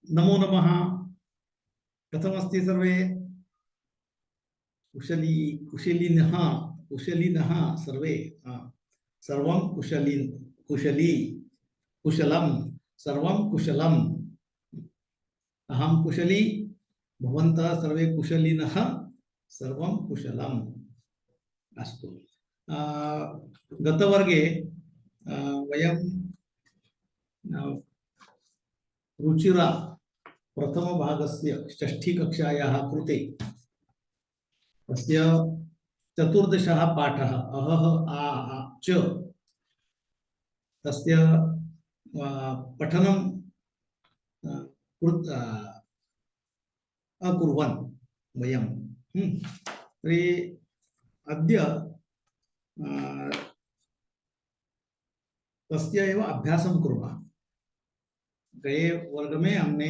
नमो नमः। कथमस्ति सर्वे? कुशली कुशलिनः कुशलिनः सर्वे? सर्वं कुशली कुशली कुशलं सर्वं कुशलम्। अहं कुशली, भवन्तः सर्वे कुशलिनः, सर्वं कुशलम्। अस्तु। गतवर्गे वयं रुचिरा प्रथमभागस्य षष्ठीकक्षायाः कृते तस्य चतुर्दशः पाठः अहः आ आ च तस्य पठनं अकुर्वन् वयं। तर्हि अद्य तस्य एव अभ्यासं कुर्मः। गए वर्ग में हमने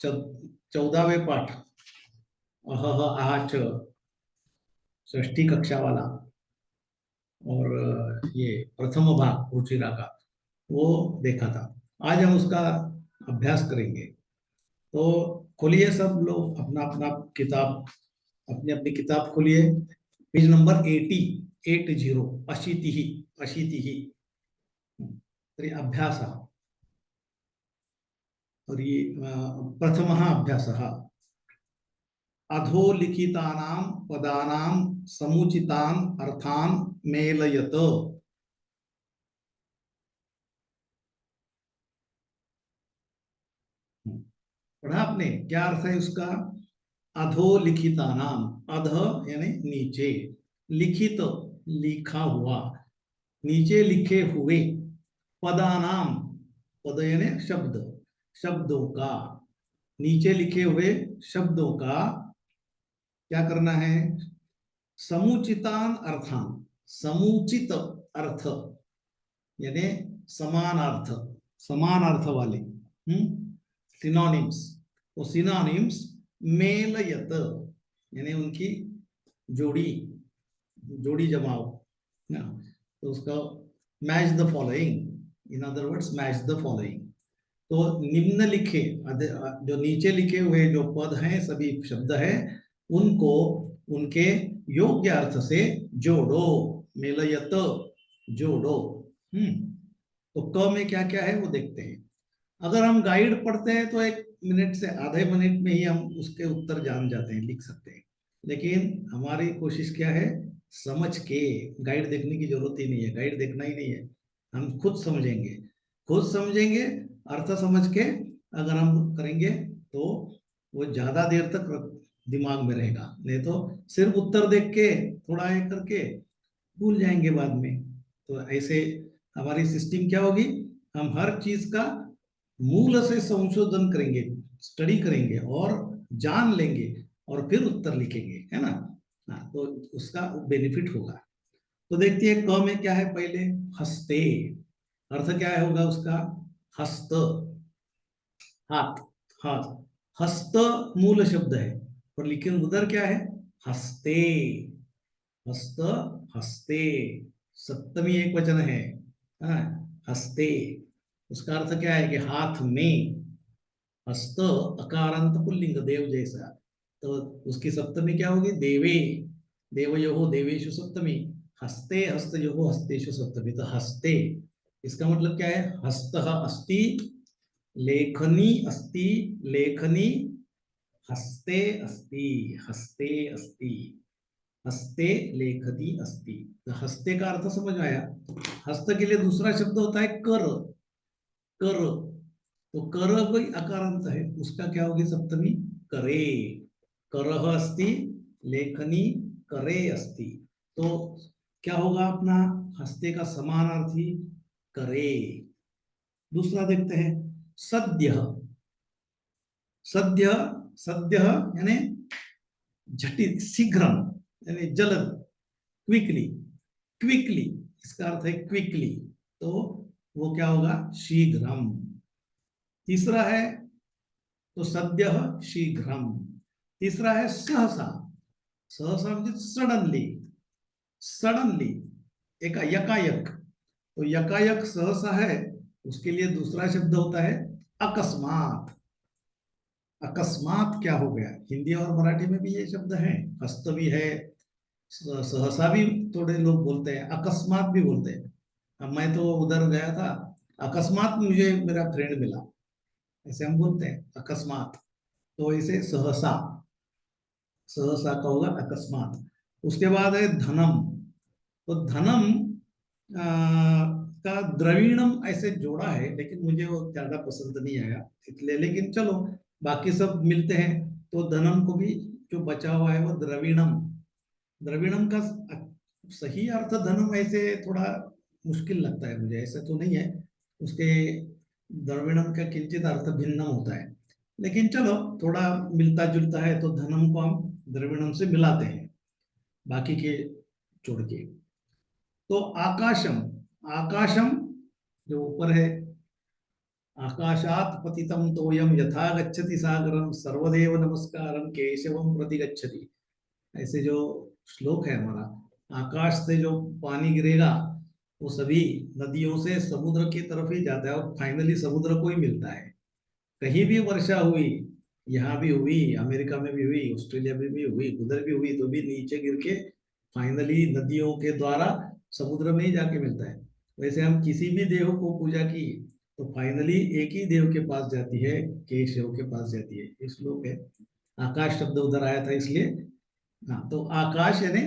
14वें पाठ अहः आ च षष्ठी कक्षा वाला और ये प्रथम भाग रुचिरा का वो देखा था। आज हम उसका अभ्यास करेंगे। तो खोलिए सब लोग अपना अपना किताब, अपनी अपनी किताब खोलिए। पेज नंबर 80 अशीतिः तर्हि अभ्यासः। तर्हि प्रथमः अभ्यासः अधोलिखितानां पदानां समुचितान् अर्थान् मेलयत। पढ़ा आपने? क्या अर्थ है उसका? अधोलिखितानां, अध यानी नीचे, लिखित लिखा हुआ, नीचे लिखे हुए, पदानाम, पद यानी शब्द, शब्दों का, नीचे लिखे हुए शब्दों का क्या करना है? समुचितान अर्थान, समुचित अर्थ यानी समानार्थ, समानार्थ वाले सिनोनिम्स, वो सिनोनिम्स मेलयत यानी उनकी जोड़ी, जोड़ी जमाओ ना। तो उसका match the following, in other words match the following. तो निम्नलिखे, जो नीचे लिखे हुए जो पद हैं, सभी शब्द हैं, उनको उनके योग्य अर्थ से जोड़ो। मेलयत, जोड़ो। तो क में क्या क्या है वो देखते हैं। अगर हम गाइड पढ़ते हैं तो 1 मिनट से आधे मिनट में ही हम उसके उत्तर जान जाते हैं, लिख सकते हैं। लेकिन हमारी कोशिश क्या है? समझ के, गाइड देखने की जरूरत ही नहीं है, गाइड देखना ही नहीं है, हम खुद समझेंगे। खुद समझेंगे, अर्थ समझ के अगर हम करेंगे तो वो ज्यादा देर तक दिमाग में रहेगा। नहीं तो सिर्फ उत्तर देख के थोड़ा ये करके भूल जाएंगे बाद में। तो ऐसे हमारी सिस्टम क्या होगी? हम हर चीज का मूल से संशोधन करेंगे, स्टडी करेंगे और जान लेंगे और फिर उत्तर लिखेंगे, है ना? हाँ, तो उसका बेनिफिट होगा। तो देखते हैं क में क्या है पहले? हस्ते। अर्थ क्या है होगा उसका? हस्त, हाथ, हाथ। हस्त मूल शब्द है, पर लेकिन उधर क्या है? हस्ते, हस्त, हस्ते, सप्तमी एक वचन है। हाँ, हस्ते। उसका अर्थ क्या है कि हाथ में। हस्त अकारांत पुल्लिंग, देव जैसा, तो उसकी सप्तमी क्या होगी? देवे, देवयोः देवेषु सप्तमी, हस्ते हस्तयोः हस्तेषु सप्तमी। तो हस्ते, इसका मतलब क्या है? हस्तः अस्ति, लेखनी अस्ति, लेखनी हस्ते अस्ति, हस्ते अस्ति, हस्ते लेखनी अस्ति। तो हस्ते का अर्थ समझ में आया? हस्त के लिए दूसरा शब्द होता है कर, कर। तो कर कोई अकारांत है, उसका क्या होगी सप्तमी? करे, करः अस्ति, लेखनी करे अस्ति। तो क्या होगा अपना हस्ते का समानार्थी? करे। दूसरा देखते हैं, सद्य। सद्य, सद्य यानी झटित, शीघ्र, यानी जल्द, क्विकली, क्विकली, इसका अर्थ है क्विकली। तो वो क्या होगा? शीघ्रम। तीसरा है तो सद्य शीघ्रम। तीसरा है सहसा, सहसा म्हणजे सडनली, सडनली, एक यकायक। तो यकायक सहसा है, उसके लिए दूसरा शब्द होता है अकस्मात, अकस्मात क्या हो गया, हिंदी और मराठी में भी ये शब्द है, हस्त भी है, सहसा भी थोड़े लोग बोलते हैं, अकस्मात भी बोलते हैं। अब मैं तो उधर गया था, अकस्मात मुझे मेरा फ्रेंड मिला, ऐसे हम बोलते हैं अकस्मात। तो इसे सहसा, सहसा का होगा अकस्मात। उसके बाद है धनम। तो धनम आ, का द्रविणम ऐसे जोड़ा है, लेकिन मुझे वो ज्यादा पसंद नहीं आया इसलिए, लेकिन चलो बाकी सब मिलते हैं। तो धनम को भी जो बचा हुआ है वो द्रविणम। द्रविणम का सही अर्थ धनम ऐसे थोड़ा मुश्किल लगता है मुझे, ऐसा तो नहीं है उसके, द्रविणम का किंचित अर्थ भिन्न होता है, लेकिन चलो थोड़ा मिलता जुलता है, तो धनम को हम द्रविणम से मिलाते हैं बाकी के छोड़ के। तो आकाशम, आकाशम जो ऊपर है, आकाशात पतितम तोयम यथा गच्छति सागरम सर्वदेव नमस्कारम केशवम प्रति गच्छति, ऐसे जो श्लोक है हमारा, आकाश से जो पानी गिरेगा वो सभी नदियों से समुद्र की तरफ ही जाता है और फाइनली समुद्र को ही मिलता है। कहीं भी वर्षा हुई, यहाँ भी हुई, अमेरिका में भी हुई, ऑस्ट्रेलिया में भी हुई, उधर भी हुई, तो भी नीचे गिर के फाइनली नदियों के द्वारा समुद्र में ही जाके मिलता है। वैसे हम किसी भी देव को पूजा की तो फाइनली एक ही देव के पास जाती है, केशव के पास जाती है। ये श्लोक है, आकाश शब्द उधर आया था इसलिए। हाँ, तो आकाश यानी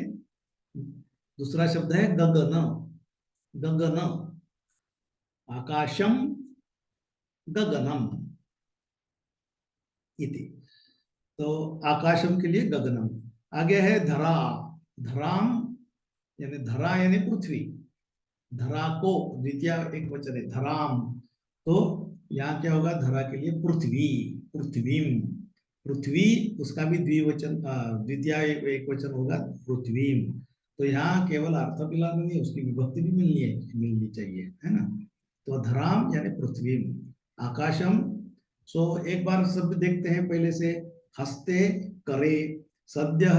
दूसरा शब्द है गगन। गगन, आकाशम गगनम इति। तो आकाशम के लिए गगनम। आगे है धरा। धराम यानी धरा यानी पृथ्वी, धरा को द्वितीय एक वचन है धराम। तो यहाँ क्या होगा, धरा के लिए पृथ्वी, पृथ्वीम। पृथ्वी उसका भी द्विवचन, द्वितीय एक वचन होगा पृथ्वीम। तो यहाँ केवल अर्थ मिलाना नहीं, उसकी विभक्ति भी मिलनी चाहिए, है ना। तो धराम यानी पृथ्वीम, आकाशम। सो एक बार सब देखते हैं पहले से। हस्ते, करे, सद्य,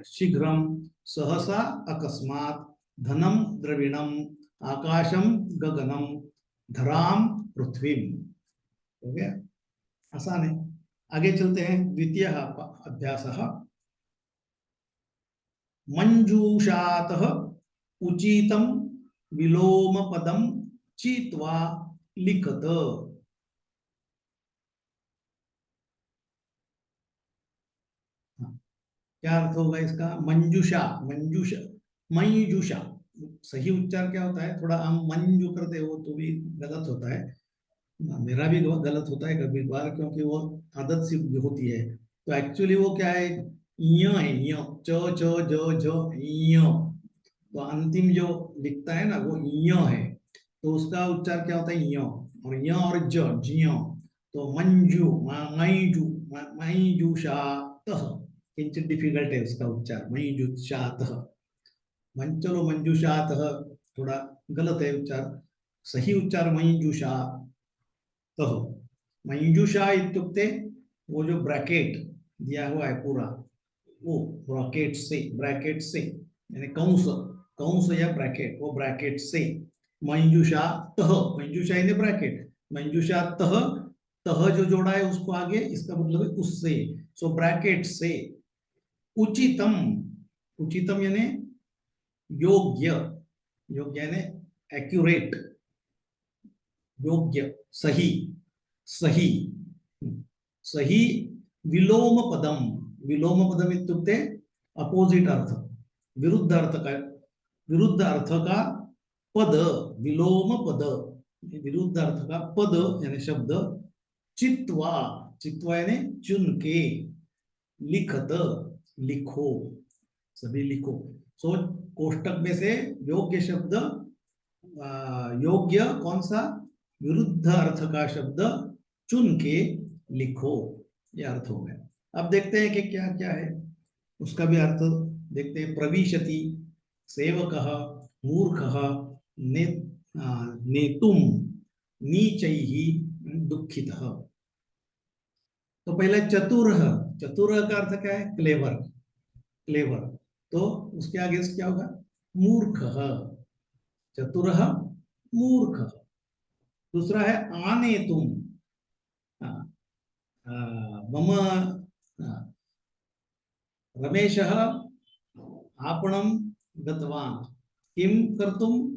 शीघ्रम, सहसा, अकस्मात, धनम द्रविणम, आकाशम गगनम, धराम पृथ्वी। हो गया, आसान है। आगे चलते हैं, द्वितीय अभ्यास। मंजूषात उचितम विलोम पदम चित्वा लिखत। हाँ, क्या अर्थ होगा इसका, मंजूषा, मंजूषा, मंजूषा। सही उच्चार क्या होता है, थोड़ा हम मंजू करते हो तो भी गलत होता है, मेरा भी गलत होता है कभी कभार, क्योंकि वो आदत सी होती है। तो एक्चुअली वो क्या है, य है, य, च च ज झ य। तो अंतिम जो लिखता है ना वो य है, तो उसका उच्चार क्या होता है, य। और य और ज, जिय। तो मंजू, मैजू, मैजूषातः, किंचित डिफिकल्ट है उसका उच्चार, मैजूषातः। चलो मंजूषातः थोड़ा गलत है उच्चार, सही उच्चार मंजूषा। तो मंजूषा इत्युक्ते वो जो ब्रैकेट दिया हुआ है पूरा, वो ब्रैकेट से, ब्रैकेट से यानी कंस, कंस या ब्रैकेट, वो ब्रैकेट से। मंजूषा तह, मंजूषा यानी ब्रैकेट, मंजूषा तह, तह जो जोड़ा है उसको आगे, इसका मतलब है उससे। सो ब्रैकेट से, उचितम, उचितम यानी योग्य, योग्य यानी एक्यूरेट, योग्य, सही, सही, सही। विलोम पदम, विलोम पदम इत्युक्ते अपोजिट अर्थ, विरुद्ध अर्थ का, विरुद्ध अर्थ का पद, विलोम पद, विरुद्ध अर्थ का पद यानी शब्द। चित्वा, चित्वा यानी चुन के, लिखत, लिखो, सभी लिखो। सो कोष्टक में से योग्य शब्द, योग्य कौन सा, विरुद्ध अर्थ का शब्द चुन के लिखो, ये अर्थ हो गया। अब देखते हैं कि क्या क्या है, उसका भी अर्थ देखते हैं। प्रविशति, सेवक, मूर्ख, ने नेतुम, नीचैहि, दुखितः। तो पहले चतुर, चतुर का अर्थ क्या है, क्लेवर, क्लेवर। तो उसके आगे से क्या होगा, मूर्ख, चतुर मूर्ख। दूसरा है आने तुम, मम रमेशः आपणं गतवान् किं कर्तुं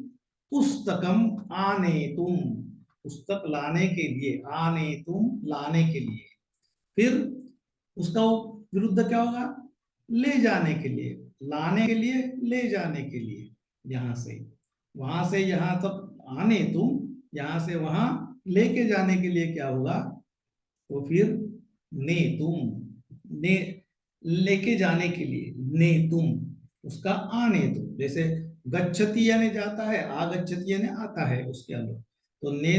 पुस्तकम् आनेतुं पुस्तक लाने के लिए आनेतुं लाने के लिए फिर उसका विरुद्ध क्या होगा ले जाने के लिए लाने के लिए ले जाने के लिए वहां से यहाँ तक आने तुम यहाँ से वहां लेके जाने के लिए क्या होगा तो फिर ने तुम ने लेके जाने के लिए ने तुम उसका आने तुम जैसे गच्छति यानी जाता है आगच्छति यानी आता है उसके अंदर तो ने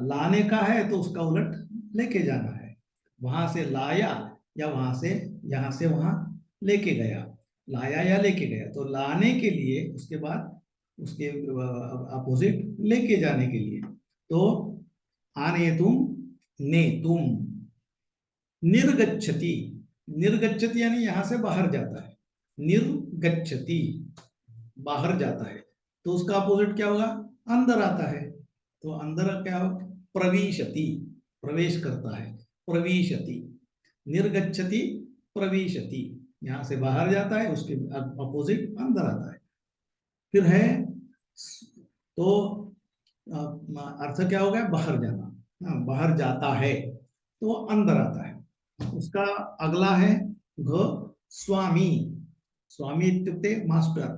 लाने का है तो उसका उलट लेके जाना है वहां से लाया या वहां से यहां से वहां लेके गया लाया या लेके गया तो लाने के लिए उसके बाद उसके अपोजिट लेके जाने के लिए तो आने तुम ने तुम निर्गच्छति निर्गच्छति यानी यहां से बाहर जाता है निर्गच्छति बाहर जाता है तो उसका अपोजिट क्या होगा अंदर आता है तो अंदर क्या होगा प्रविशति प्रवेश करता है प्रविशति निर्गच्छति प्रविशति यहां से बाहर जाता है उसके अपोजिट अंदर आता है फिर है तो अर्थ क्या हो गया बाहर जाना बाहर जाता है तो अंदर आता है उसका अगला है घ स्वामी स्वामी इत्युक्ते मास्टर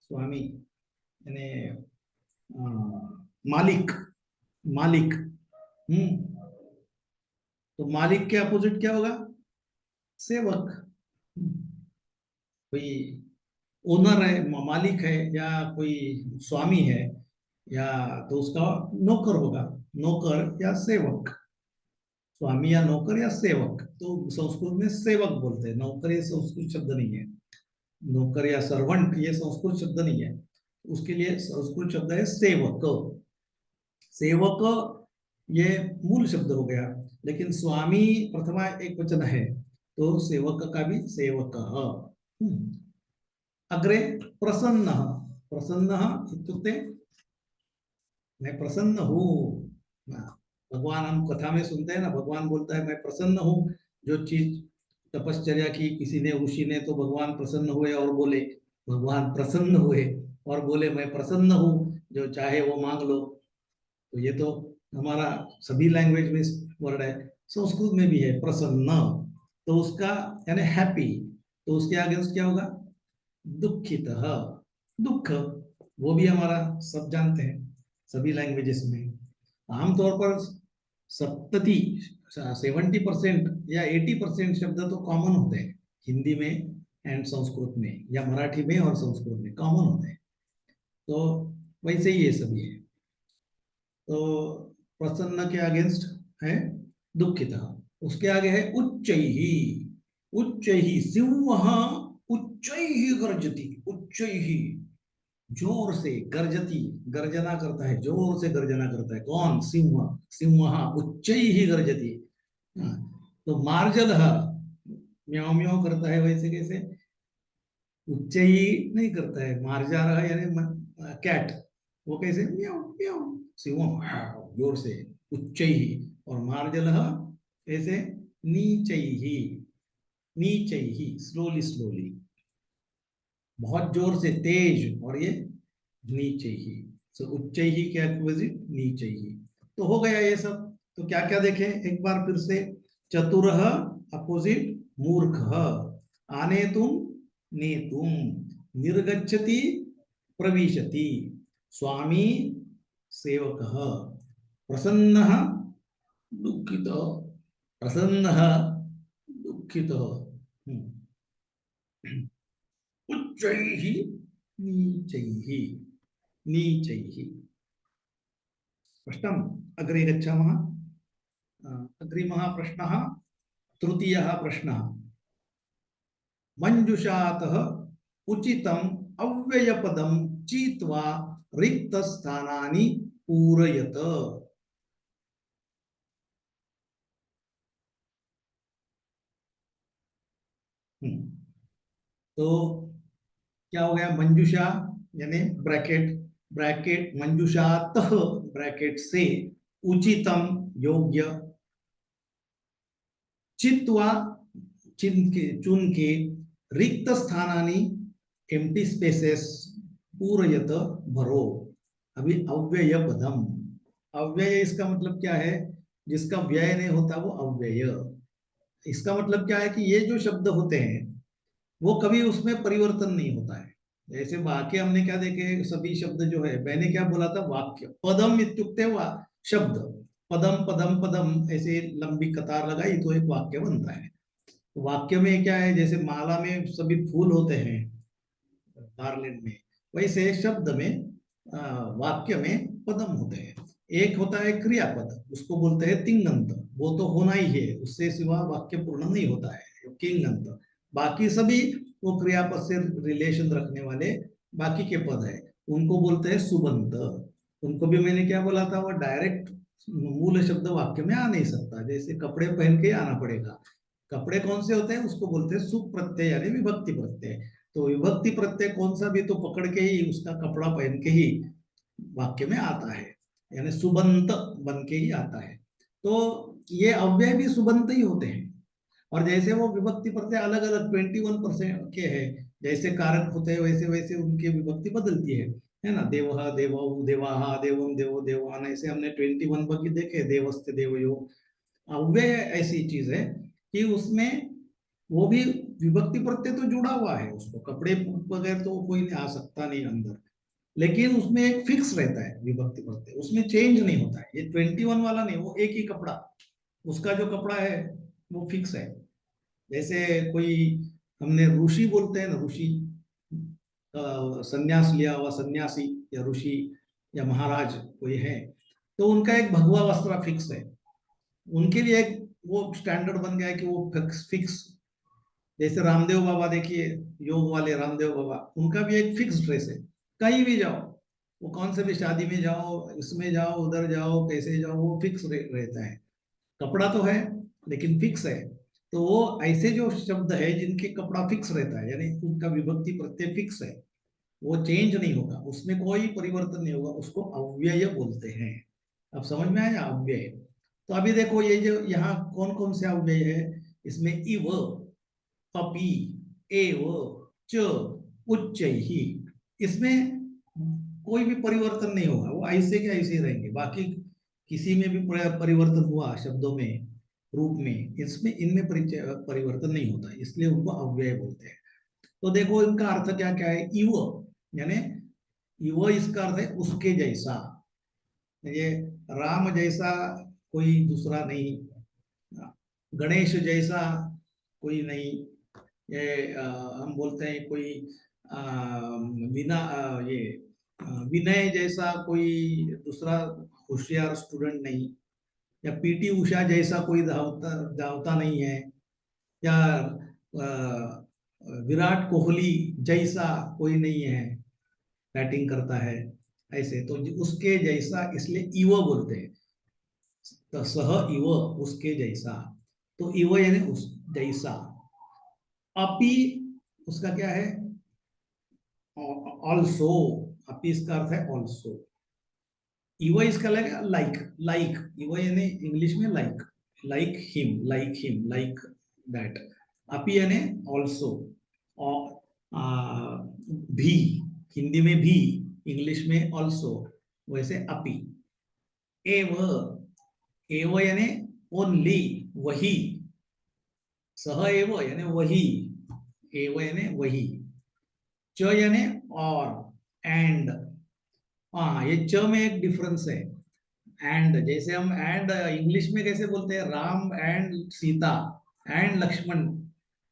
स्वामी यानी मालिक मालिक तो मालिक के अपोजिट क्या होगा सेवक कोई ओनर है मालिक है या कोई स्वामी है या तो उसका नौकर होगा नौकर या सेवक स्वामी या नौकर या सेवक तो संस्कृत में सेवक बोलते हैं नौकर ये संस्कृत शब्द नहीं है नौकर या सर्वंट ये संस्कृत शब्द नहीं है उसके लिए संस्कृत शब्द है सेवक सेवक ये मूल शब्द हो गया लेकिन स्वामी प्रथमा एक वचन है तो सेवक का भी सेवक अग्रे प्रसन्न प्रसन्न इत्युक्ते मैं प्रसन्न हूँ भगवान हम कथा में सुनते हैं ना भगवान बोलता है मैं प्रसन्न हूँ जो चीज तपश्चर्या की किसी ने ऋषि ने तो भगवान प्रसन्न हुए और बोले भगवान प्रसन्न हुए और बोले मैं प्रसन्न हूँ जो चाहे वो मांग लो तो ये तो हमारा सभी लैंग्वेज में वर्ड है संस्कृत में भी है प्रसन्न तो उसका यानी हैप्पी तो उसके आगे उस क्या होगा दुखित दुख वो भी हमारा सब जानते हैं सभी लैंग्वेजेस में आमतौर पर 70% या 80% शब्द तो कॉमन होते हैं हिंदी में एंड संस्कृत में या मराठी में और संस्कृत में कॉमन होते हैं तो वैसे ही ये सभी है तो प्रसन्न के अगेंस्ट है दुखित उसके आगे है उच्चैहि उच्चैहि सिंह उच्चैहि गर्जति उच्चैहि जोर से गर्जती गर्जना करता है जोर से गर्जना करता है कौन सिंह सिंह उच्चैहि गर्जति तो मार्जल म्याऊ म्याऊ करता है वैसे कैसे उच्चैहि नहीं करता है मार्जार यानी कैट वो कैसे म्याऊ म्याऊ सिंह जोर से उच्चैहि और मार्जल कैसे नीचैहि नीचैहि स्लोली स्लोली बहुत जोर से तेज और ये नीचे ही सो उच्च ही के अपोजिट नीचे ही तो हो गया ये सब तो क्या क्या देखें एक बार फिर से चतुर अपोजिट मूर्ख आने तुम ने तुम निर्गच्छति प्रविशति स्वामी सेवक प्रसन्न दुखित प्रसन्न दुखित उच्चैः नीचैः नीचैः स्पष्टम् अग्रे गच्छामः अग्रिमः प्रश्नः तृतीयः प्रश्नः मञ्जुषातः उचितम् अव्ययपदं चित्वा रिक्तस्थानानि पूरयत तो क्या हो गया मंजुषा यानी ब्रैकेट ब्रैकेट मंजुषात ब्रैकेट से उचितम योग्य चित्वा चुन के रिक्त स्थानानि एम्प्टी स्पेसेस पूरयत भरो। अभी अव्यय पदम, अव्यय इसका मतलब क्या है? जिसका व्यय नहीं होता वो अव्यय। इसका मतलब क्या है कि ये जो शब्द होते हैं वो कभी उसमें परिवर्तन नहीं होता है। जैसे वाक्य हमने क्या देखे, सभी शब्द जो है, मैंने क्या बोला था, वाक्य पदम इत्युक्ते शब्द, पदम पदम पदम ऐसे लंबी कतार लगाई तो एक वाक्य बनता है। वाक्य में क्या है, जैसे माला में सभी फूल होते हैं गार्लैंड में, वैसे शब्द में वाक्य में पदम होते हैं। एक होता है क्रियापद, उसको बोलते हैं तिङन्त, वो तो होना ही है, उससे सिवा वाक्य पूर्ण नहीं होता है किङन्त। बाकी सभी वो क्रियापद से रिलेशन रखने वाले बाकी के पद है, उनको बोलते हैं सुबंत। उनको भी मैंने क्या बोला था, वो डायरेक्ट मूल शब्द वाक्य में आ नहीं सकता, जैसे कपड़े पहन के आना पड़ेगा। कपड़े कौन से होते हैं, उसको बोलते हैं सुप प्रत्यय यानी विभक्ति प्रत्यय। तो विभक्ति प्रत्यय कौन सा भी तो पकड़ के ही उसका कपड़ा पहन के ही वाक्य में आता है, यानी सुबंत बन के ही आता है। तो ये अव्यय भी सुबंत ही होते हैं। और जैसे वो विभक्ति प्रत्यय अलग अलग 21% के हैं, जैसे कारक होते हैं वैसे वैसे उनकी विभक्ति बदलती है ना। देवः देवौ देवाः देवम देवो देवान, ऐसे हमने 21 बाकी देखे, देवस्ते देवयो। अव्यय ऐसी चीज है कि उसमें वो भी विभक्ति प्रत्यय तो जुड़ा हुआ है, उसको कपड़े बगैर तो कोई आ सकता नहीं अंदर, लेकिन उसमें एक फिक्स रहता है विभक्ति प्रत्यय, उसमें चेंज नहीं होता है। ये 21 वाला नहीं, वो एक ही कपड़ा, उसका जो कपड़ा है वो फिक्स है। जैसे कोई, हमने ऋषि बोलते हैं ना, ऋषि संन्यास लिया हुआ सन्यासी या ऋषि या महाराज कोई है, तो उनका एक भगवा वस्त्र फिक्स है, उनके लिए एक वो स्टैंडर्ड बन गया है कि वो फिक्स। जैसे रामदेव बाबा देखिए, योग वाले रामदेव बाबा, उनका भी एक फिक्स ड्रेस है। कहीं भी जाओ, वो कौन से भी शादी में जाओ, इसमें जाओ उधर जाओ कैसे जाओ, वो फिक्स रहता है। कपड़ा तो है लेकिन फिक्स है। तो वो ऐसे जो शब्द है जिनके कपड़ा फिक्स रहता है, यानी उनका विभक्ति प्रत्यय फिक्स है, वो चेंज नहीं होगा, उसमें कोई परिवर्तन नहीं होगा, उसको अव्यय बोलते हैं। अब समझ में आया अव्यय? तो अभी देखो ये जो यहाँ कौन कौन से अव्यय है, इसमें इव, अपि, एव, च, उच्चैहि, इसमें कोई भी परिवर्तन नहीं होगा, वो ऐसे के ऐसे ही रहेंगे। बाकी किसी में भी परिवर्तन हुआ शब्दों में, रूप में, इसमें इनमें परिवर्तन नहीं होता, इसलिए उनको अव्यय बोलते हैं। तो देखो इनका अर्थ क्या क्या है। इव यानी इव, इसका अर्थ है उसके जैसा, ये राम जैसा कोई दूसरा नहीं, गणेश जैसा कोई नहीं, ये हम बोलते हैं कोई बिना ये विनय जैसा कोई दूसरा होशियार स्टूडेंट नहीं, या पीटी उषा जैसा कोई धावता धावता नहीं है, या विराट कोहली जैसा कोई नहीं है बैटिंग करता है, ऐसे तो उसके जैसा, इसलिए इव बोलते हैं। तो सह इव, उसके जैसा, तो इव यानी उस जैसा। अपि उसका क्या है, ऑल्सो, अपि इसका अर्थ है ऑल्सो। इव इसका लगेगा लाइक, लाइक इव यानी इंग्लिश में like, like him, like him, like that. अपि यानी ऑल्सो, भी, हिंदी में भी, इंग्लिश में ऑल्सो, वैसे अपि। एव, एव यानी ओनली, वही। सह एव यानी वही, एव यानी वही। च यानी और, एंड। हाँ, ये च में एक डिफरेंस है। एंड, जैसे हम एंड इंग्लिश में कैसे बोलते हैं, Ram and Sita and Lakshman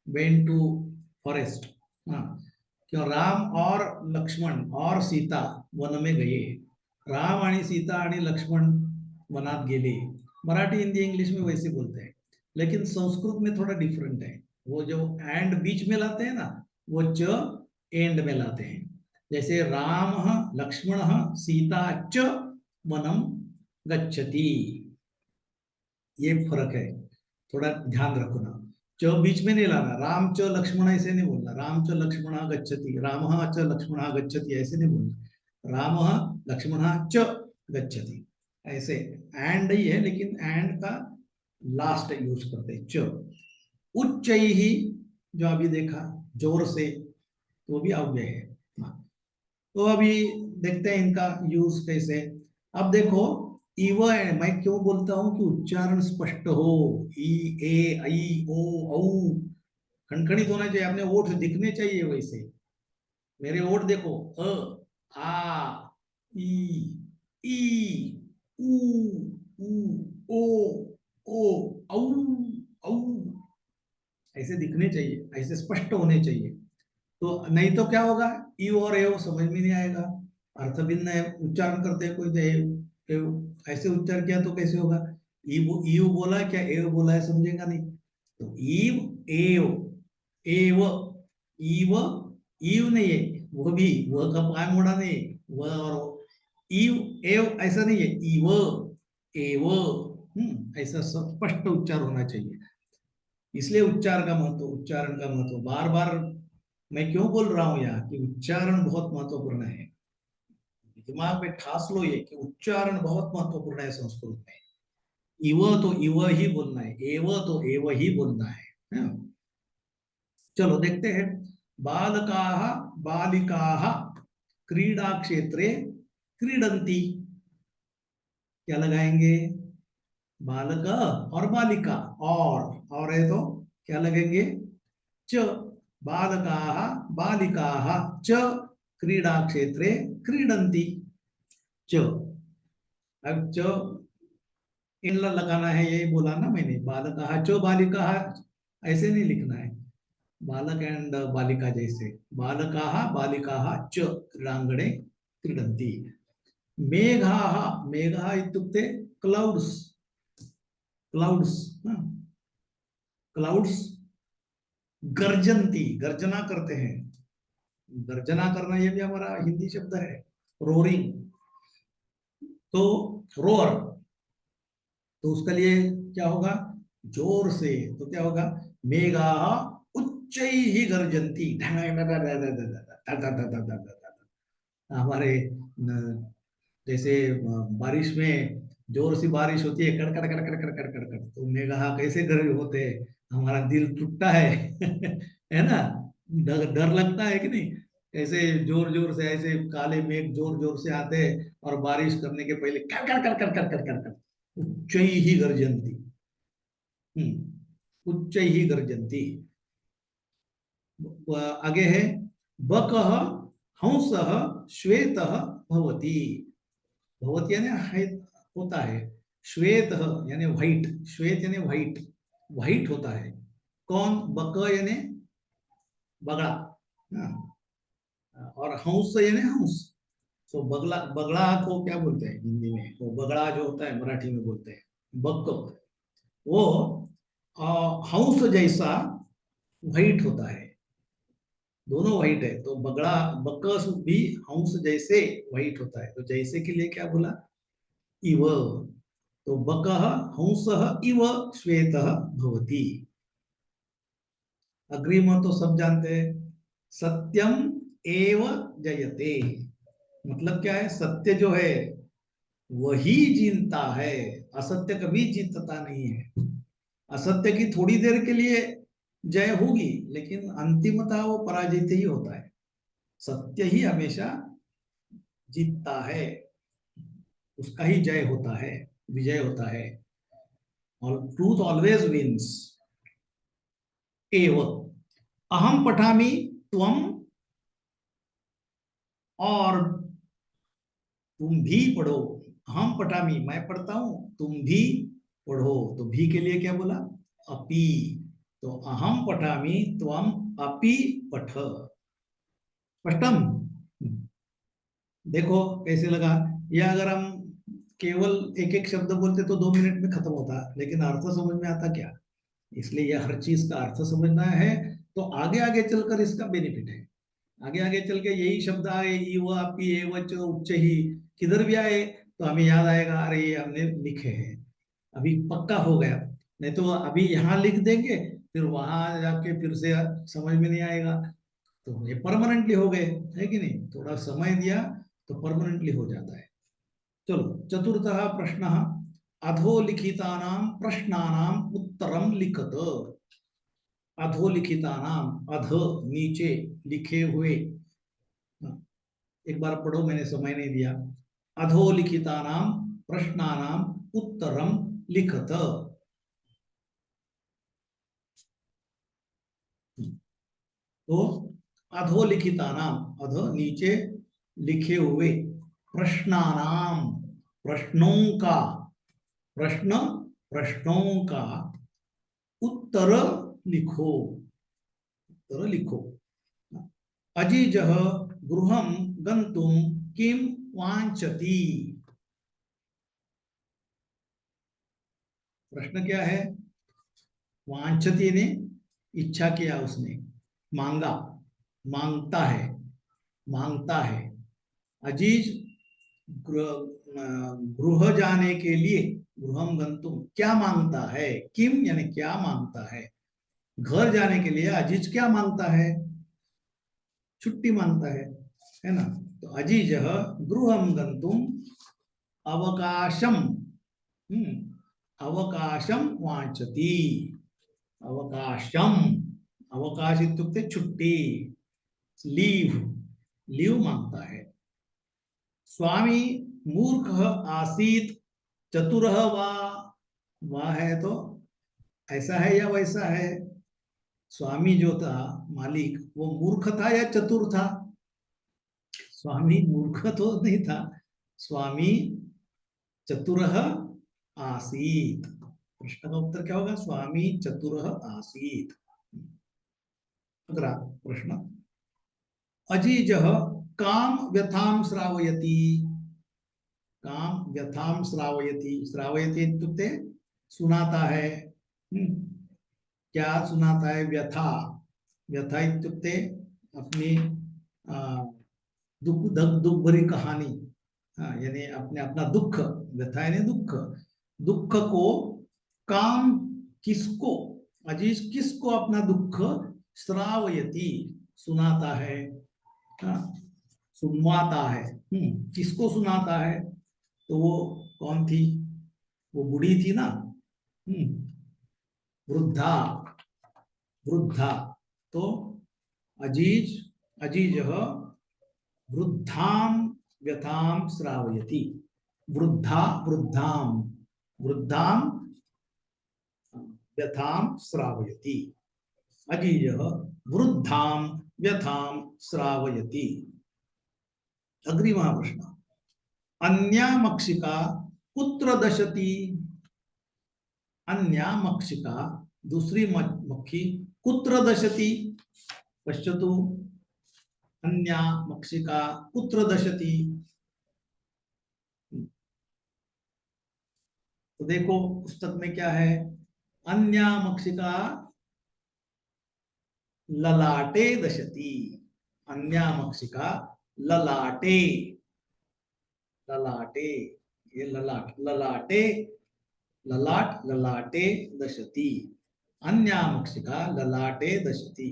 went to forest. हाँ, क्यों, राम और लक्ष्मण और सीता वन में गए, राम आणि सीता आणि लक्ष्मण वनात गेले। मराठी हिंदी इंग्लिश में वैसे बोलते हैं, लेकिन संस्कृत में थोड़ा डिफरेंट है। वो जो एंड बीच में लाते हैं ना, वो च एंड में लाते हैं। जैसे राम लक्ष्मण सीता च वनम गच्छति, ये फर्क है, थोड़ा ध्यान रखना। च बीच में नहीं लाना, राम च लक्ष्मण ऐसे नहीं बोलना, राम च लक्ष्मण गच्छति, राम च लक्ष्मण गच्छति ऐसे नहीं बोलना, राम लक्ष्मण च गच्छति, ऐसे एंड ही है, लेकिन एंड का लास्ट यूज करते हैं च। उच्च ही, जो अभी देखा जोर से, तो वो भी अव्यय है। हाँ, तो अभी देखते हैं इनका यूज कैसे। अब देखो, इव है, मैं क्यों बोलता हूं कि उच्चारण स्पष्ट हो। ई, ए, आई, ओ, औ खनखनित होना चाहिए, अपने ओठ दिखने चाहिए वैसे। मेरे ओठ देखो, आ, ई, ऊ, ऊ, ओ, ओ, औ, औ, ऐसे दिखने चाहिए, ऐसे स्पष्ट होने चाहिए। तो नहीं तो क्या होगा, ई और एव समझ में नहीं आएगा, अर्थ भिन्न है। उच्चारण करते हैं कोई तो एव एव ऐसे उच्चार किया तो कैसे होगा। ईव बोला क्या एव बोला है, समझेगा नहीं। तो ईव एव, एव, ईव, ईव नहीं है, वो भी वह का पाय मोड़ा नहीं, वह और ईव एव ऐसा नहीं है, ईव एव। ऐसा स्पष्ट उच्चार होना चाहिए। इसलिए उच्चार का महत्व, उच्चारण का महत्व बार बार मैं क्यों बोल रहा हूं यहाँ कि उच्चारण बहुत महत्वपूर्ण है। दिमाग में ठास लो ये कि उच्चारण बहुत महत्वपूर्ण है संस्कृत में। इव तो इव ही बोलना है, एव तो एव ही बोलना है। चलो देखते हैं। बालकाः बालिकाः क्रीडा क्षेत्रे क्रीडन्ति। क्या लगाएंगे, बालक और बालिका, और है तो क्या लगेंगे, च। बालकाः बालिकाः च क्रीडा क्षेत्रे क्रीडन्ति। च, अब च इन लगाना है, यही बोला ना मैंने, बालकाः च बालिकाः ऐसे नहीं लिखना है, बालक एंड बालिका जैसे, बालकाः बालिकाः च क्रीडाङ्गणे क्रीडन्ति। मेघाः, मेघाः इत्युक्ते क्लाउड्स, क्लाउड्स, क्लाउड्स गर्जन्ति, गर्जना करते हैं। गर्जना करना ये भी हमारा हिंदी शब्द है, रोरिंग। तो रोअर, तो उसके लिए क्या होगा, जोर से, तो क्या होगा, मेघा उच्च ही गर्जन्ति। हमारे जैसे बारिश में जोर सी बारिश होती है, कड़कड़ कड़कड़ कड़कड़ कड़कड़, तो मेघा कैसे गर्ज होते हैं, हमारा दिल टूटता है है ना, डर डर लगता है कि नहीं। ऐसे जोर जोर से ऐसे काले मेघ जोर जोर से आते हैं और बारिश करने के पहले कर कर कर कर कर कर कर कर उच्च ही गर्जन्ति। उच्च ही गर्जन्ति। आगे है, बकः हंसः श्वेतः भवति। भवती यानी होता है, श्वेत यानी व्हाइट, श्वेत यानी व्हाइट, व्हाइट होता है। कौन, बक यानी बगड़ा, हाँ, और हंस यानी हंस। तो बगला, बगड़ा को क्या बोलते हैं हिंदी में, वो बगड़ा जो होता है मराठी में बोलते हैं बक, वो हंस जैसा व्हाइट होता है, दोनों व्हाइट है। तो बगड़ा, बकस भी हंस जैसे व्हाइट होता है, तो जैसे के लिए क्या बोला, इव। तो बकः हंसः इव श्वेतः भवति। अग्रिम तो सब जानते हैं, सत्यम एव जयते। मतलब क्या है, सत्य जो है वही जीतता है, असत्य कभी जीतता नहीं है। असत्य की थोड़ी देर के लिए जय होगी, लेकिन अंतिमतः वो पराजित ही होता है। सत्य ही हमेशा जीतता है, उसका ही जय होता है, विजय होता है, और ट्रूथ ऑलवेज विंस। एव, अहम पठामि त्वम, और तुम भी पढ़ो। अहम पठामि मैं पढ़ता हूं, तुम भी पढ़ो। तो भी के लिए क्या बोला, अपि। तो अहम पठामि त्वम अपि पठ। स्पष्टम। देखो कैसे लगा, या अगर हम केवल एक एक शब्द बोलते तो 2 मिनट में खत्म होता, लेकिन अर्थ समझ में आता क्या। इसलिए यह हर चीज का अर्थ समझना है, तो आगे आगे चलकर इसका बेनिफिट है। आगे आगे चल के यही शब्द आए, इव अपि एव च उच्च ही, किधर भी आए तो हमें याद आएगा, अरे ये हमने लिखे हैं, अभी पक्का हो गया। नहीं तो अभी यहाँ लिख देंगे, फिर वहां जाके फिर से समझ में नहीं आएगा। तो ये परमानेंटली हो गए, है कि नहीं, थोड़ा समय दिया तो परमानेंटली हो जाता है। चलो, चतुर्थः प्रश्नः, अधोलिखितानां प्रश्नानां उत्तरम लिखत। अधोलिखितानां, अध नीचे, लिखे हुए, एक बार पढ़ो, मैंने समय नहीं दिया। अधोलिखितानां प्रश्नानां उत्तरम लिखत। तो अधोलिखितानां, अध नीचे, लिखे हुए, प्रश्नानां प्रश्नों का, प्रश्न प्रश्नों का, उत्तर लिखो, उत्तर लिखो। अजीजः गृहं गन्तुं किं वाञ्छति। प्रश्न क्या है? वांछती ने इच्छा किया, उसने मांगा, मांगता है, मांगता है। अजीज गृह जाने के लिए, गृहम गंतुम क्या मांगता है, किम यानी क्या मांगता है। घर जाने के लिए अजीज क्या मांगता है? छुट्टी मांगता है ना। तो अजीज गृहम गंतुम अवकाशम, अवकाशम वांछति। अवकाशम, अवकाश इत्युक्ते छुट्टी, लीव, लीव मांगता है। स्वामी मूर्ख आसीत चतुरः वा। वा है तो ऐसा है या वैसा है? स्वामी जो था, मालिक, वो मूर्ख था या चतुर था? स्वामी मूर्ख तो नहीं था, स्वामी चतुरः आसीत। प्रश्न का उत्तर क्या होगा? स्वामी चतुरः आसीत। अगला प्रश्न, अजीजः काम व्यथां श्रावयति। काम व्यथां श्रावयति, श्रावयति इत्युक्ते सुनाता है। क्या सुनाता है? व्यथा। व्यथा इत्युक्ते अपनी दुख दुख भरी कहानी, यानी अपने अपना दुख, व्यथा यानी दुख, दुख को, काम किसको, अजीज किसको अपना दुख श्रावयति सुनाता है, सुनवाता है। किसको सुनाता है? तो वो कौन थी? वो बूढ़ी थी ना, वृद्धा, वृद्धा। तो अजीज, अजीज वृद्धां व्यथां श्रावयति। वृद्धा, वृद्धां, वृद्धां व्यथां श्रावयति। अजीज वृद्धां व्यथां श्रावयति। अग्रिमः प्रश्न, अन्या मक्षिका कुत्र दशति। अन्या मक्षिका, दूसरी मक्खी, कुत्र दशति। पश्यतु, अन्या मक्षिका कुत्र दशति। तो देखो पुस्तक में क्या है? अन्या मक्षिका ललाटे दशति। अन्या मक्षिका ललाटे, ललाटे, ये ललाट, ललाटे, ललाट, ललाटे दशति। अन्या मक्षिका ललाटे दशति।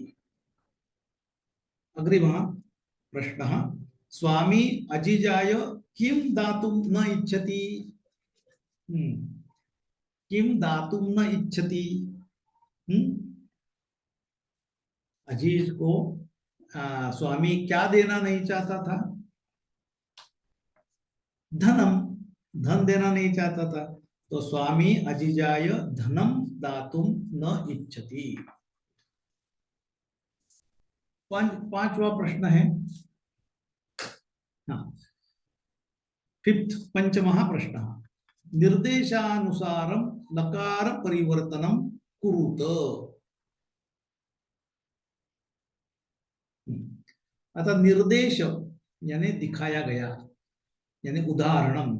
अग्रिमः प्रश्नः, स्वामी अजीजाय किं दातुं न इच्छति। किं दातुं न इच्छति। अजीज को स्वामी क्या देना नहीं चाहता था? धनम, धन देना नहीं चाहता था। तो स्वामी अजीजाय धनम दातुं न इच्छति। पांचवा प्रश्न है, फिफ्थ, पंचमः प्रश्न, निर्देशानुसारं लकार परिवर्तनं कुरुत। अतः निर्देश यानी दिखाया गया, यानी उदाहरण,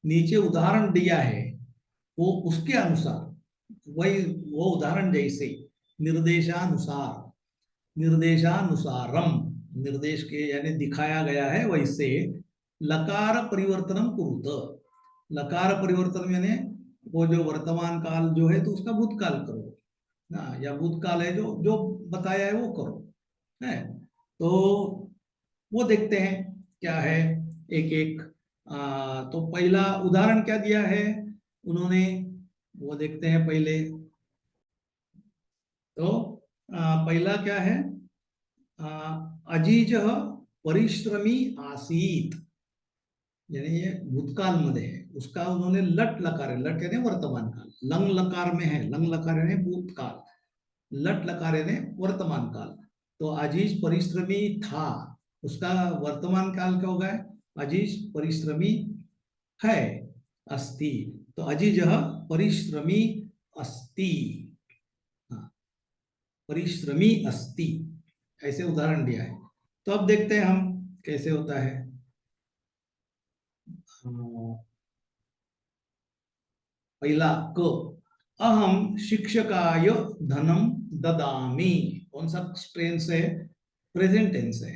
नीचे उदाहरण दिया है, वो उसके अनुसार, वही वो उदाहरण जैसे, निर्देशानुसार, निर्देशानुसारम, निर्देश के यानी दिखाया गया है वैसे, लकार परिवर्तनम कुरुत। लकार परिवर्तन यानी वो जो वर्तमान काल जो है तो उसका भूतकाल करो, या भूतकाल है जो जो बताया है वो करो, है। तो वो देखते हैं क्या है, एक एक। तो पहला उदाहरण क्या दिया है? उन्होंने, वो देखते हैं पहले। तो पहला क्या है, अजीज परिश्रमी आसीत, यानी ये भूतकाल मध्ये है, उसका उन्होंने लट लकार है, लट यानी वर्तमान काल, लंग लकार में है, लंग लकार यानी भूतकाल, लट लकार यानी वर्तमान काल। तो अजीज परिश्रमी था, उसका वर्तमान काल क्या होगा, अजीज परिश्रमी है, अस्ति। तो अजीज परिश्रमी अस्ति, हाँ, परिश्रमी अस्ति, ऐसे उदाहरण दिया है। तो अब देखते हैं हम कैसे होता है। पहला क, अहम शिक्षकाय धनम ददामी, कौन सा टेंस है, प्रेजेंट टेंस है,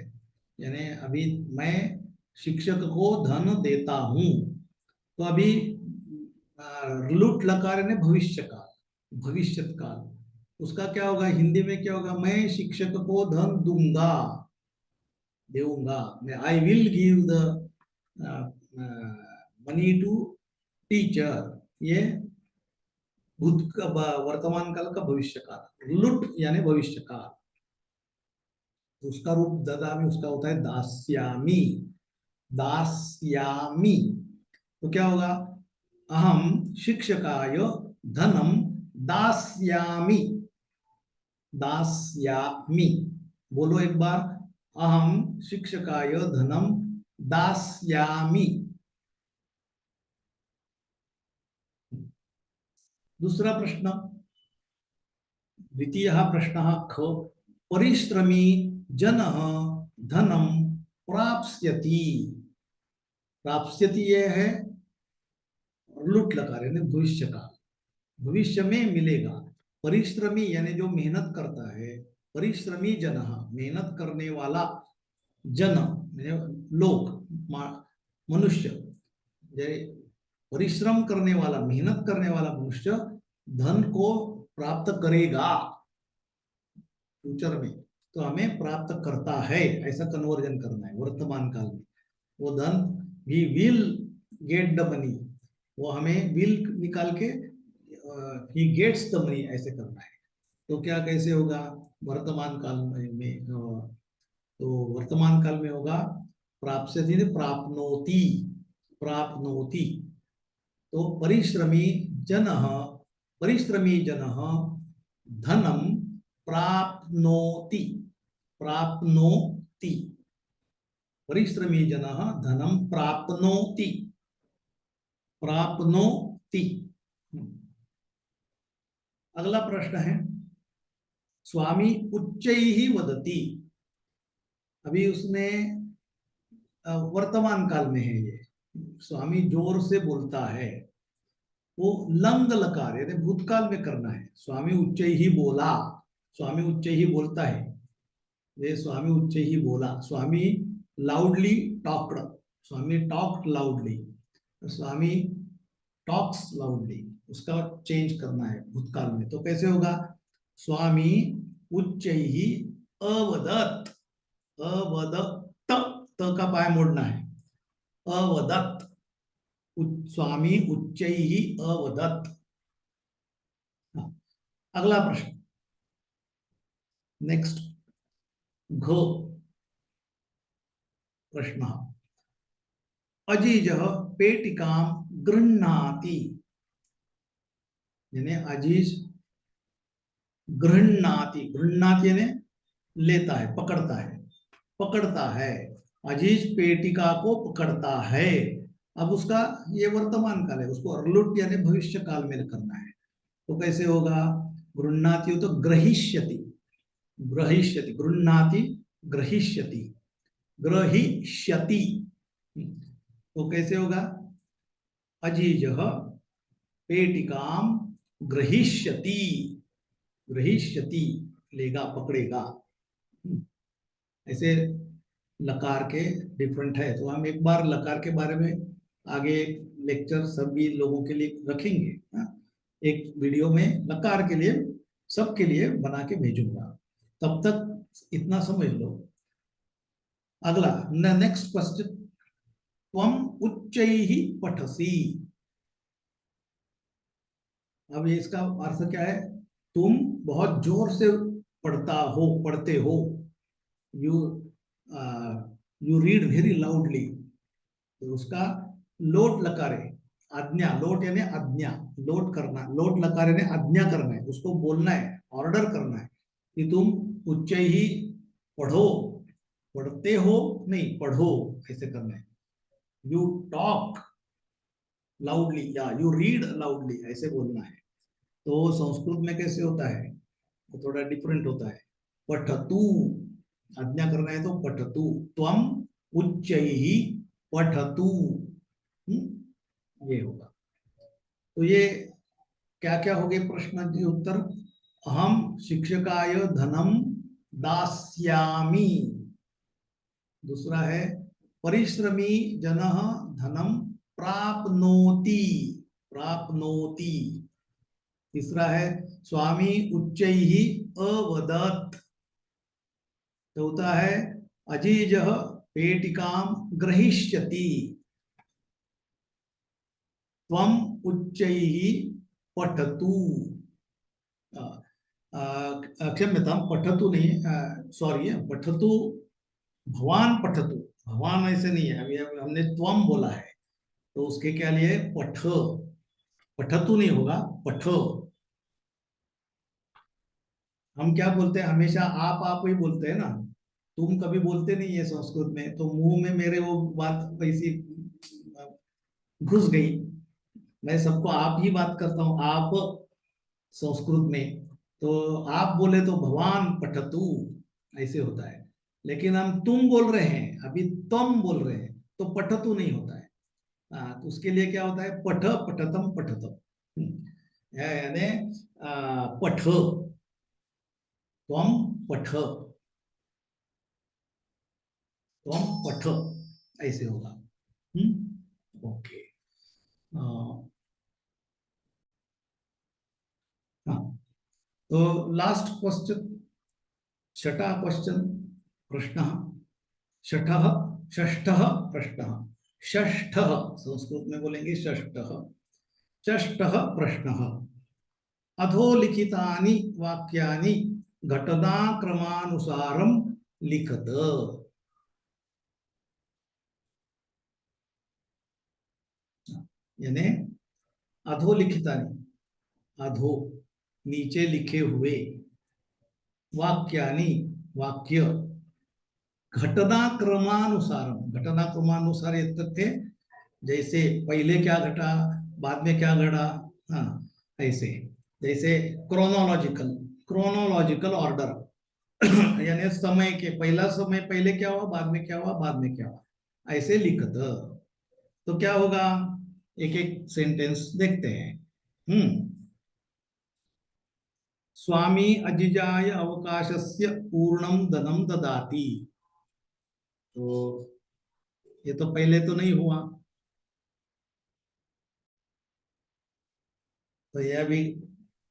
यानी अभी मैं शिक्षक को धन देता हूं। तो अभी लुट लकार ने भविष्य काल, भविष्यत काल, उसका क्या होगा हिंदी में, क्या होगा, मैं शिक्षक को धन दूंगा, देऊंगा, मैं I will give the money to teacher, ये भूत का वर्तमान काल का भविष्य काल, लुट यानी भविष्य काल। उसका रूप ददामी, उसका होता है दास्यामी, दास्यामी। तो क्या होगा, अहम शिक्षकाय धनम दास्यामी, दास्यामी, बोलो एक बार, अहम शिक्षकाय धनम दास्यामी। दूसरा प्रश्न, द्वितीयः प्रश्नः ख, परिश्रमी जनः धनम प्राप्स्यति, प्राप्स्यति ये है लुट लकार यानी भविष्य काल, भविष्य में मिलेगा। परिश्रमी यानी जो मेहनत करता है, परिश्रमी जन, मेहनत करने वाला, जन लोग, मनुष्य, परिश्रम करने वाला, मेहनत करने वाला मनुष्य धन को प्राप्त करेगा फ्यूचर में। तो हमें प्राप्त करता है, ऐसा कन्वर्जन करना है वर्तमान काल में। वो धन, he will get the money, वो हमें विल निकाल के ही गेट्स द मनी, ऐसे करना है। तो क्या कैसे होगा वर्तमान काल में, तो वर्तमान काल में होगा प्राप्स्यति, प्राप्नोति, प्राप्नोति। तो परिश्रमी जनः, परिश्रमी जनः धनम प्राप्नोति, प्राप्नोति, परिश्रमी जनः धनम प्राप्नोति, प्राप्नोति। अगला प्रश्न है, स्वामी उच्चैः वदति, अभी उसने वर्तमान काल में है ये, स्वामी जोर से बोलता है, वो लंग लकार यानी भूतकाल में करना है, स्वामी उच्च ही बोला, स्वामी उच्च ही बोलता है, ये स्वामी उच्च ही बोला, स्वामी लाउडली टॉक्ड, स्वामी टॉक्ड लाउडली, स्वामी टॉक्स लाउडली, उसका चेंज करना है भूतकाल में। तो कैसे होगा, स्वामी उच्च ही अवदत, अवदत, त का पाय मोड़ना है, अवदत, स्वामी उच्चैहि अवदत्। अगला प्रश्न, नेक्स्ट, घ प्रश्न, अजीज पेटिकां गृह्णाति, यानी अजीज गृह्णाति, गृह्णाति यानी लेता है, पकड़ता है, पकड़ता है, अजीज पेटिका को पकड़ता है। अब उसका ये वर्तमान काल है, उसको अर्लुट यानी भविष्य काल में करना है। तो कैसे होगा, गृह्णाति हो तो ग्रहिष्यति, ग्रहिष्यति, गृह्णाति ग्रहिष्यति, ग्रहिष्यति। तो कैसे होगा, अजीज पेटिकां ग्रहिष्यति, ग्रहिष्यति, लेगा, पकड़ेगा। ऐसे लकार के डिफरेंट है, तो हम एक बार लकार के बारे में आगे लेक्चर सभी लोगों के लिए रखेंगे, एक वीडियो में लकार के लिए सबके लिए बना के भेजूंगा, तब तक इतना समझ लो। अगला, नेक्स्ट क्वेश्चन, त्वम उच्चैः पठसि, अब ये इसका अर्थ क्या है? तुम बहुत जोर से पढ़ते हो। You you read very loudly. तो उसका लोट लकारे, आज्ञा, लोट यानी आज्ञा, लोट करना, लोट लकार यानी आज्ञा करना है, उसको बोलना है, ऑर्डर करना है कि तुम उच्च ही पढ़ो, पढ़ते हो नहीं, पढ़ो, ऐसे करना है। यू टॉक लाउडली या यू रीड लाउडली, ऐसे बोलना है। तो संस्कृत में कैसे होता है? वो थोड़ा डिफरेंट होता है। पठतु, आज्ञा करना है तो पठतु, त्वम उच्चैः पठतु। ये होगा। तो ये क्या क्या हो गए प्रश्न के उत्तर? अहम शिक्षकाय धनम दास्यामि। दूसरा है परिश्रमी जनः धनम प्राप्नोति, प्राप्नोति। तीसरा है स्वामी उच्चैः अवदत्। चौथा है अजीजः पेटिकां ग्रहीष्यति, त्वम उच्चैः पठतु। क्षम्यतां, पठतु नहीं, सॉरी, पठतु, भवान पठतु। भवान ऐसे नहीं है, अभी हमने त्वम बोला है, तो उसके क्या लिए पठ, पठतु नहीं होगा, पठ। हम क्या बोलते हैं हमेशा? आप ही बोलते हैं ना, तुम कभी बोलते नहीं है संस्कृत में, तो मुंह में मेरे वो बात वैसी घुस गई। मैं सबको आप ही बात करता हूँ, आप संस्कृत में। तो आप बोले तो भवान पठतु, ऐसे होता है। लेकिन हम तुम बोल रहे हैं, अभी तुम बोल रहे हैं, तो पठतु नहीं होता है। तो उसके लिए क्या होता है? पठ, पठतम, पठतम। यानी पठ, त्वम पठ, त्वम पठ, ऐसे होगा। ओके। हाँ, तो लास्ट क्वेश्चन, छठा क्वेश्चन, प्रश्न, छठः, षष्ठः प्रश्नः, षष्ठः संस्कृत में बोलेंगे षष्ठः। षष्ठः प्रश्नः, अधोलिखितानि वाक्यानि घटनाक्रमानुसारं लिखत। यानी अधोलिखितानि, अधो नीचे लिखे हुए, वाक्यानि वाक्य, घटनाक्रमानुसार, घटनाक्रमानुसार ये तथ्य, जैसे पहले क्या घटा, बाद में क्या घटा, हाँ, ऐसे। जैसे क्रोनोलॉजिकल, क्रोनोलॉजिकल ऑर्डर, यानी समय के, पहला समय पहले क्या हुआ, बाद में क्या हुआ, बाद में क्या हुआ, ऐसे लिखत। तो क्या होगा? एक एक सेंटेंस देखते हैं। स्वामी अजिजाय अवकाशस्य पूर्णम धनम ददाति। तो ये तो पहले तो नहीं हुआ, तो यह भी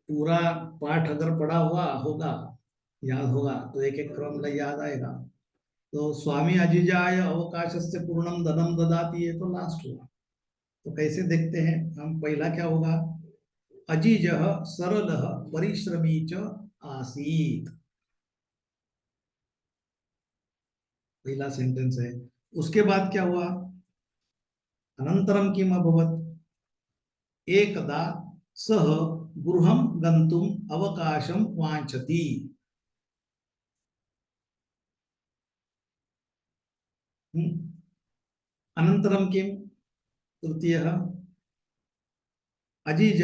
पूरा पाठ अगर पढ़ा हुआ होगा, याद होगा, तो एक एक क्रम लग याद आएगा। तो स्वामी अजिजाय अवकाश से पूर्णम धनम ददाती है, तो लास्ट हुआ। तो कैसे देखते हैं हम? पहला क्या होगा? अजिज सरल परिश्रमी च आसीत, पहला सेंटेंस है। उसके बाद क्या हुआ? अनंतरम किम अभवत? एकदा सह गृहं गंतुम अवकाशम वांछति। अनंतरम किम? तृतीय, अजीज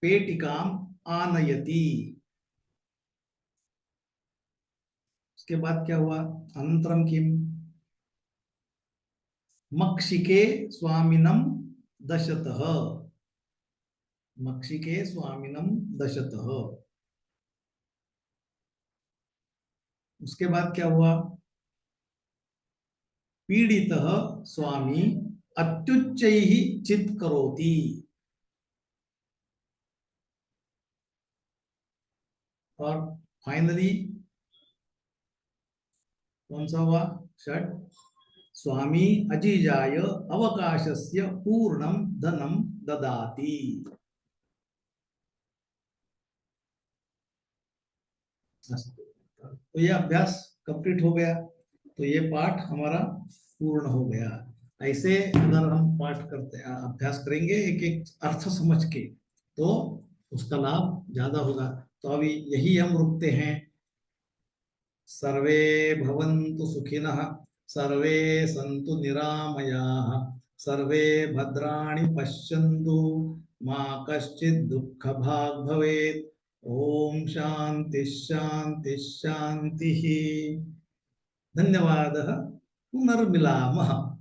पेटिकाम आनयति। उसके बाद क्या हुआ? अनंतरम किम? मक्षिके स्वामिनम दशतः, मक्षिके स्वामिनम दशतः। उसके बाद क्या हुआ? पीड़ितः स्वामी अत्युच्चैः चित् करोति। और फाइनली कौन सा हुआ? षट, स्वामी अजीजाय अवकाशस्य पूर्णम धनम ददाति। अस्तु। तो ये अभ्यास कंप्लीट हो गया, तो ये पाठ हमारा पूर्ण हो गया। ऐसे अगर हम पाठ करते अभ्यास करेंगे एक एक अर्थ समझ के, तो उसका लाभ ज्यादा होगा। तो अभी यही हम रुकते हैं। सर्वे भवन्तु सुखिनः, सर्वे सन्तु निरामयाः, सर्वे भद्राणि पश्यन्तु, मा कश्चित् दुःखभाग् भवेत्। ओम शांति शांति शांति। धन्यवादः। पुनर्मिलामः।